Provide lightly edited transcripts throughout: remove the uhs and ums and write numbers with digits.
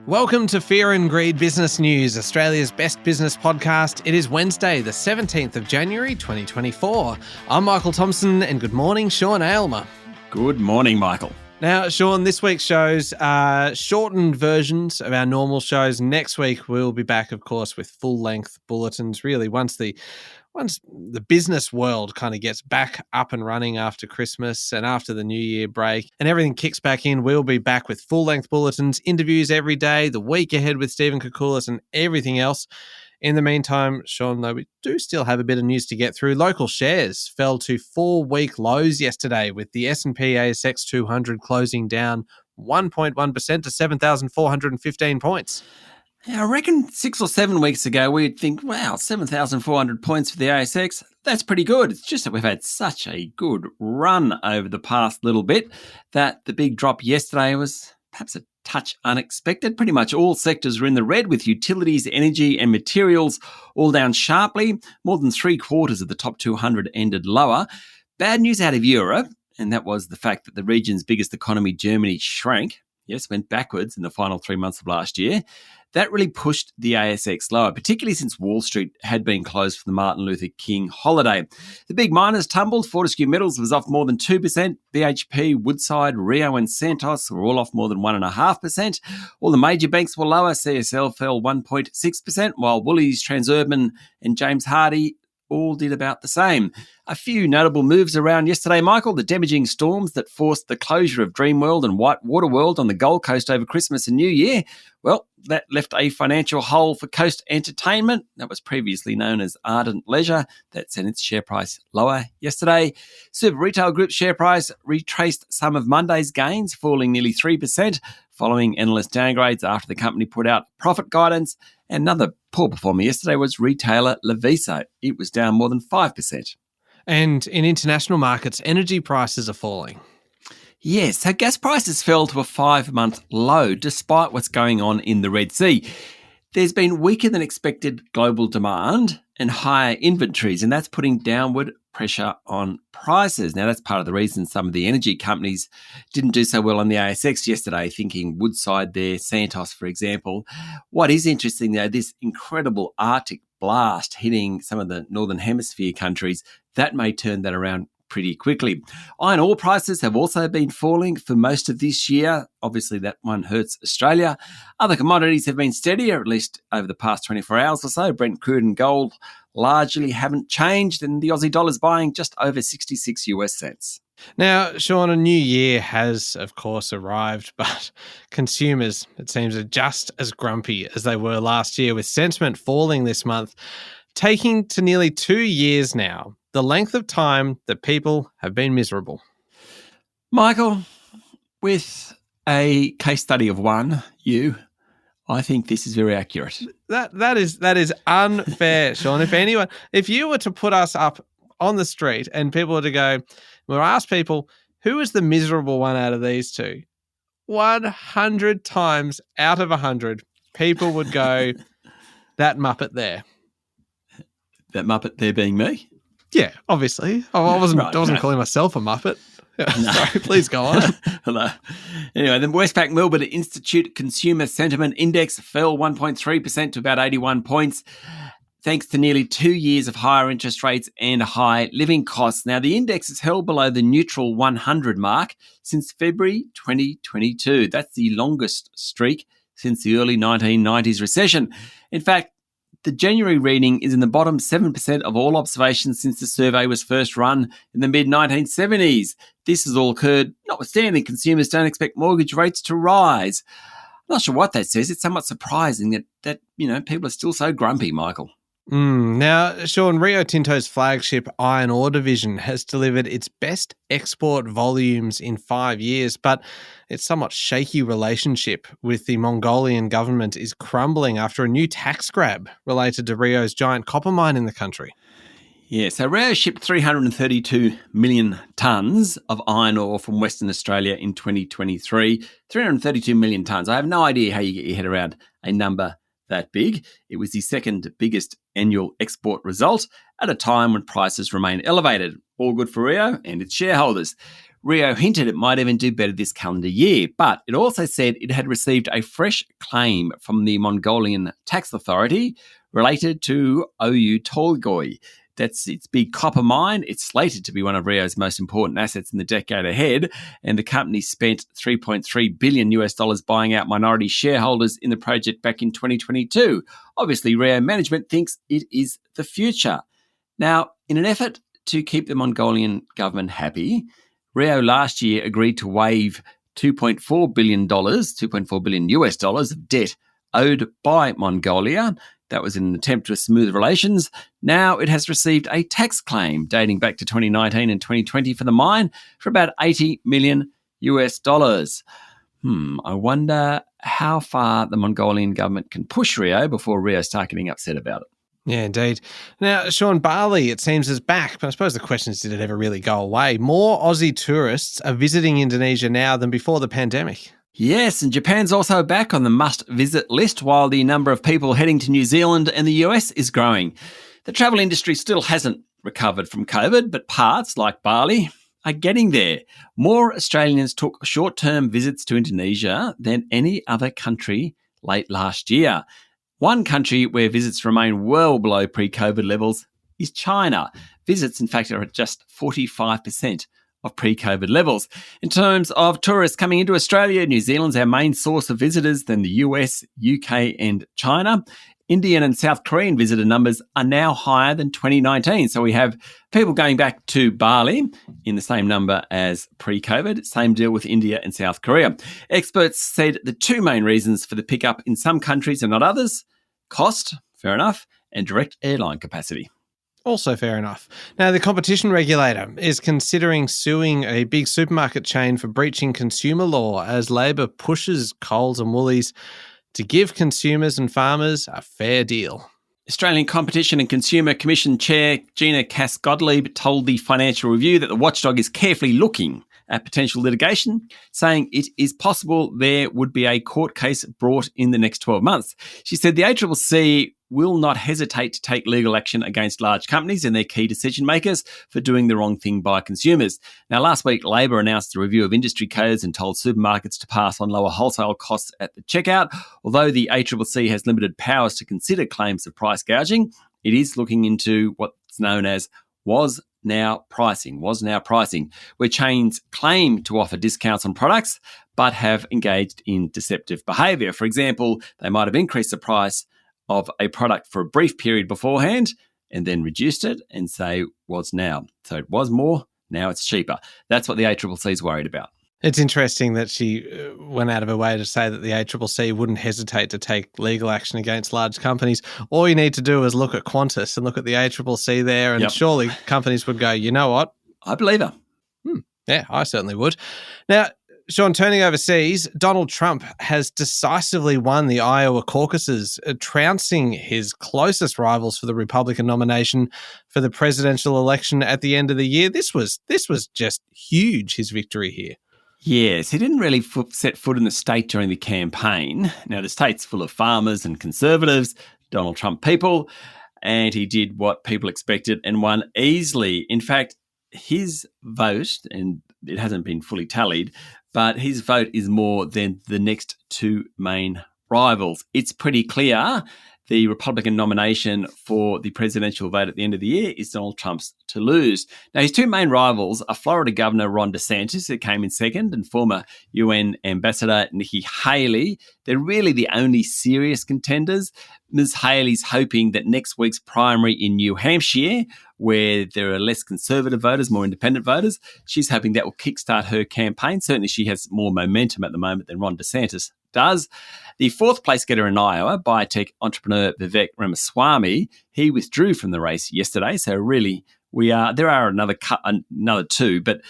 Welcome to Fear and Greed Business News, Australia's best business podcast. It is Wednesday, the 17th of January, 2024. I'm Michael Thompson, and good morning, Sean Aylmer. Good morning, Michael. Now, Sean, this week's shows are shortened versions of our normal shows. Next week, we'll be back, of course, with full-length bulletins, really, once the business world kind of gets back up and running after Christmas and after the New Year break and everything kicks back in, we'll be back with full-length bulletins, interviews every day, the week ahead with Stephen Koukoulas and everything else. In the meantime, Sean, though, we do still have a bit of news to get through. Local shares fell to 4-week lows yesterday, with the S&P ASX 200 closing down 1.1% to 7,415 points. I reckon 6 or 7 weeks ago, we'd think, wow, 7,400 points for the ASX. That's pretty good. It's just that we've had such a good run over the past little bit that the big drop yesterday was perhaps a touch unexpected. Pretty much all sectors were in the red, with utilities, energy and materials all down sharply. More than 3/4 of the top 200 ended lower. Bad news out of Europe, and that was the fact that the region's biggest economy, Germany, shrank. Yes, went backwards in the final 3 months of last year. That really pushed the ASX lower, particularly since Wall Street had been closed for the Martin Luther King holiday. The big miners tumbled. Fortescue Metals was off more than 2%. BHP, Woodside, Rio and Santos were all off more than 1.5%. All the major banks were lower. CSL fell 1.6%, while Woolies, Transurban and James Hardie all did about the same. A few notable moves around yesterday, Michael. The damaging storms that forced the closure of Dreamworld and Whitewater World on the Gold Coast over Christmas and New Year. Well, that left a financial hole for Coast Entertainment. That was previously known as Ardent Leisure. That sent its share price lower yesterday. Super Retail Group's share price retraced some of Monday's gains, falling nearly 3%, following analyst downgrades after the company put out profit guidance. Another poor performer yesterday was retailer Lovisa. It was down more than 5%. And in international markets, energy prices are falling. Yes, so gas prices fell to a 5-month low despite what's going on in the Red Sea. There's been weaker than expected global demand and higher inventories, and that's putting downward pressure on prices. Now, that's part of the reason some of the energy companies didn't do so well on the ASX yesterday, thinking Woodside there, Santos, for example. What is interesting, though, this incredible Arctic blast hitting some of the Northern Hemisphere countries, that may turn that around pretty quickly. Iron ore prices have also been falling for most of this year. Obviously, that one hurts Australia. Other commodities have been steadier, at least over the past 24 hours or so. Brent crude and gold largely haven't changed, and the Aussie dollar's buying just over 66 US cents. Now, Sean, a new year has, of course, arrived, but consumers, it seems, are just as grumpy as they were last year, with sentiment falling this month, taking to nearly 2 years now, the length of time that people have been miserable. Michael, with a case study of one, I think this is very accurate. That is unfair, Sean. If you were to put us up on the street and people were to go, we'll ask people, who is the miserable one out of these two? 100 times out of 100, people would go, that Muppet there. That Muppet there being me? Yeah, obviously. I wasn't calling myself a Muppet. No. Sorry, please go on. Hello. Anyway, the Westpac Melbourne Institute Consumer Sentiment Index fell 1.3% to about 81 points, thanks to nearly 2 years of higher interest rates and high living costs. Now, the index is held below the neutral 100 mark since February 2022. That's the longest streak since the early 1990s recession. In fact, the January reading is in the bottom 7% of all observations since the survey was first run in the mid-1970s. This has all occurred notwithstanding consumers don't expect mortgage rates to rise. I'm not sure what that says. It's somewhat surprising that people are still so grumpy, Michael. Now, Sean, Rio Tinto's flagship iron ore division has delivered its best export volumes in 5 years, but its somewhat shaky relationship with the Mongolian government is crumbling after a new tax grab related to Rio's giant copper mine in the country. Yeah, so Rio shipped 332 million tonnes of iron ore from Western Australia in 2023. 332 million tonnes. I have no idea how you get your head around a number that big. It was the second biggest annual export result at a time when prices remain elevated. All good for Rio and its shareholders. Rio hinted it might even do better this calendar year, but it also said it had received a fresh claim from the Mongolian tax authority related to Oyu Tolgoi. That's its big copper mine. It's slated to be one of Rio's most important assets in the decade ahead, and the company spent $3.3 billion buying out minority shareholders in the project back in 2022. Obviously, Rio management thinks it is the future. Now, in an effort to keep the Mongolian government happy, Rio last year agreed to waive $2.4 billion of debt owed by Mongolia. That was in an attempt to smooth relations. Now it has received a tax claim dating back to 2019 and 2020 for the mine for about $80 million. I wonder how far the Mongolian government can push Rio before Rio start getting upset about it. Yeah, indeed. Now, Sean, Bali, it seems, is back, but I suppose the question is, did it ever really go away? More Aussie tourists are visiting Indonesia now than before the pandemic. Yes, and Japan's also back on the must-visit list, while the number of people heading to New Zealand and the US is growing. The travel industry still hasn't recovered from COVID, but parts, like Bali, are getting there. More Australians took short-term visits to Indonesia than any other country late last year. One country where visits remain well below pre-COVID levels is China. Visits, in fact, are at just 45% of pre-COVID levels. In terms of tourists coming into Australia, New Zealand's our main source of visitors, then the US, UK and China. Indian and South Korean visitor numbers are now higher than 2019. So we have people going back to Bali in the same number as pre-COVID. Same deal with India and South Korea. Experts said the two main reasons for the pickup in some countries and not others: cost, fair enough, and direct airline capacity. Also fair enough. Now, the competition regulator is considering suing a big supermarket chain for breaching consumer law as Labor pushes Coles and Woolies to give consumers and farmers a fair deal. Australian Competition and Consumer Commission Chair Gina Cass-Gottlieb told the Financial Review that the watchdog is carefully looking at potential litigation, saying it is possible there would be a court case brought in the next 12 months. She said the ACCC will not hesitate to take legal action against large companies and their key decision makers for doing the wrong thing by consumers. Now, last week, Labor announced a review of industry codes and told supermarkets to pass on lower wholesale costs at the checkout. Although the ACCC has limited powers to consider claims of price gouging, it is looking into what's known as was now pricing, where chains claim to offer discounts on products but have engaged in deceptive behaviour. For example, they might have increased the price of a product for a brief period beforehand and then reduced it and say was now. So it was more, now it's cheaper. That's what the ACCC is worried about. It's interesting that she went out of her way to say that the ACCC wouldn't hesitate to take legal action against large companies. All you need to do is look at Qantas and look at the ACCC there, and surely companies would go, you know what? I believe her. Yeah, I certainly would. Now, Sean, turning overseas, Donald Trump has decisively won the Iowa caucuses, trouncing his closest rivals for the Republican nomination for the presidential election at the end of the year. This was just huge, his victory here. Yes, he didn't really set foot in the state during the campaign. Now, the state's full of farmers and conservatives, Donald Trump people, and he did what people expected and won easily. In fact, his vote, and it hasn't been fully tallied, but his vote is more than the next two main rivals. It's pretty clear the Republican nomination for the presidential vote at the end of the year is Donald Trump's to lose. Now, his two main rivals are Florida Governor Ron DeSantis, who came in second, and former UN Ambassador Nikki Haley. They're really the only serious contenders. Ms. Haley's hoping that next week's primary in New Hampshire, where there are less conservative voters, more independent voters, she's hoping that will kickstart her campaign. Certainly she has more momentum at the moment than Ron DeSantis does. The fourth place getter in Iowa, biotech entrepreneur Vivek Ramaswamy, he withdrew from the race yesterday. So really, there are another two, but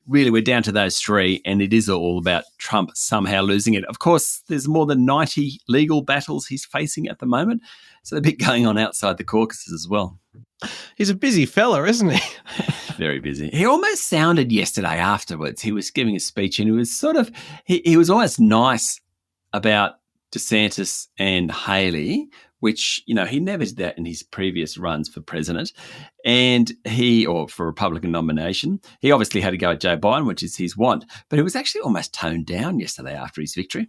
really we're down to those three, and it is all about Trump somehow losing it. Of course, there's more than 90 legal battles he's facing at the moment, so a bit going on outside the caucuses as well. He's a busy fella, isn't he? Very busy. He almost sounded yesterday afterwards. He was giving a speech, and he was he was almost nice about DeSantis and Haley, which, he never did that in his previous runs for president, or for Republican nomination. He obviously had to go at Joe Biden, which is his want, but it was actually almost toned down yesterday after his victory.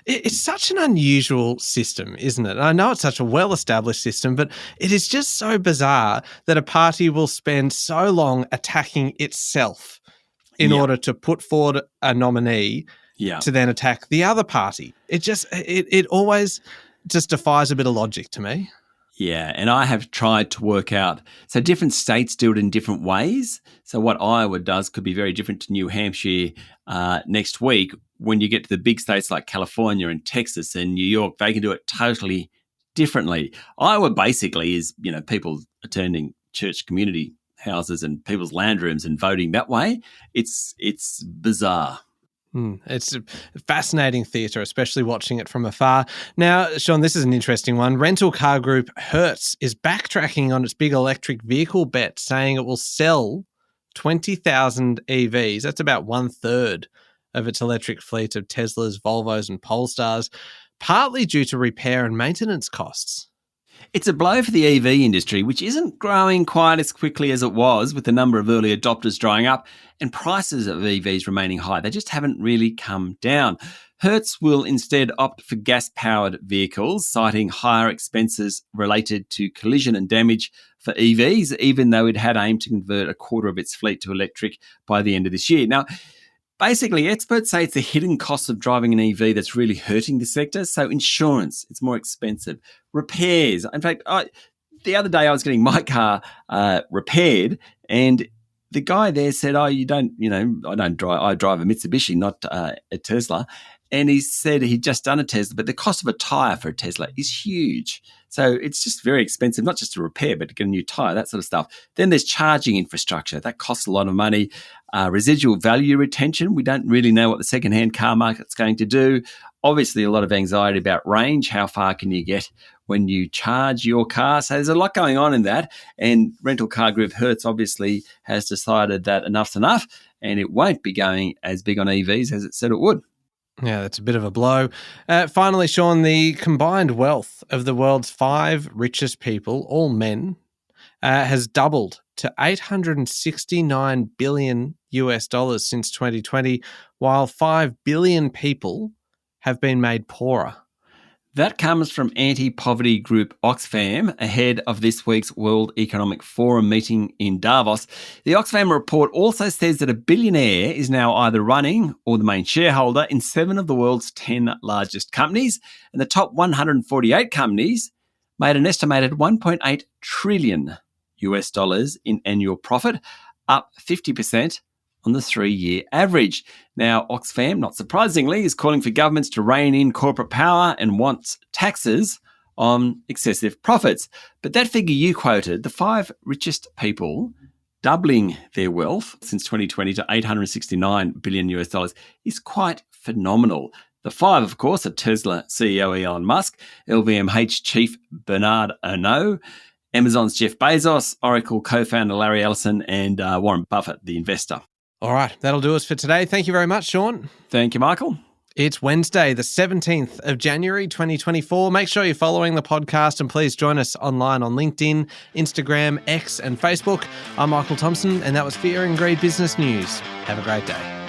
It's such an unusual system, isn't it? I know it's such a well-established system, but it is just so bizarre that a party will spend so long attacking itself in order to put forward a nominee to then attack the other party. It always just defies a bit of logic to me. Yeah, and I have tried to work out. So different states do it in different ways. So what Iowa does could be very different to New Hampshire next week. When you get to the big states like California and Texas and New York, they can do it totally differently. Iowa basically is, people attending church community houses and people's land rooms and voting that way. It's bizarre. It's a fascinating theatre, especially watching it from afar. Now, Sean, this is an interesting one. Rental car group Hertz is backtracking on its big electric vehicle bet, saying it will sell 20,000 EVs. That's about 1/3 of its electric fleet of Teslas, Volvos and Polestars, partly due to repair and maintenance costs. It's a blow for the EV industry, which isn't growing quite as quickly as it was, with the number of early adopters drying up and prices of EVs remaining high. They just haven't really come down. Hertz will instead opt for gas-powered vehicles, citing higher expenses related to collision and damage for EVs, even though it had aimed to convert a quarter of its fleet to electric by the end of this year. Now, basically, experts say it's the hidden cost of driving an EV that's really hurting the sector. So insurance, it's more expensive. Repairs. In fact, the other day I was getting my car repaired, and the guy there said, I drive a Mitsubishi, not a Tesla. And he said he'd just done a Tesla, but the cost of a tyre for a Tesla is huge. So it's just very expensive, not just to repair, but to get a new tyre, that sort of stuff. Then there's charging infrastructure. That costs a lot of money. Residual value retention. We don't really know what the secondhand car market's going to do. Obviously, a lot of anxiety about range. How far can you get when you charge your car? So there's a lot going on in that. And rental car group Hertz obviously has decided that enough's enough, and it won't be going as big on EVs as it said it would. Yeah, that's a bit of a blow. Finally, Sean, the combined wealth of the world's 5 richest people, all men, has doubled to $869 billion since 2020, while 5 billion people have been made poorer. That comes from anti-poverty group Oxfam ahead of this week's World Economic Forum meeting in Davos. The Oxfam report also says that a billionaire is now either running or the main shareholder in 7 of the world's 10 largest companies, and the top 148 companies made an estimated $1.8 trillion in annual profit, up 50% on the 3-year average. Now, Oxfam, not surprisingly, is calling for governments to rein in corporate power and wants taxes on excessive profits. But that figure you quoted, the 5 richest people doubling their wealth since 2020 to $869 billion is quite phenomenal. The 5, of course, are Tesla CEO Elon Musk, LVMH chief Bernard Arnault, Amazon's Jeff Bezos, Oracle co-founder Larry Ellison, and Warren Buffett, the investor. All right, that'll do us for today. Thank you very much, Sean. Thank you, Michael. It's Wednesday, the 17th of January, 2024. Make sure you're following the podcast and please join us online on LinkedIn, Instagram, X and Facebook. I'm Michael Thompson and that was Fear and Greed Business News. Have a great day.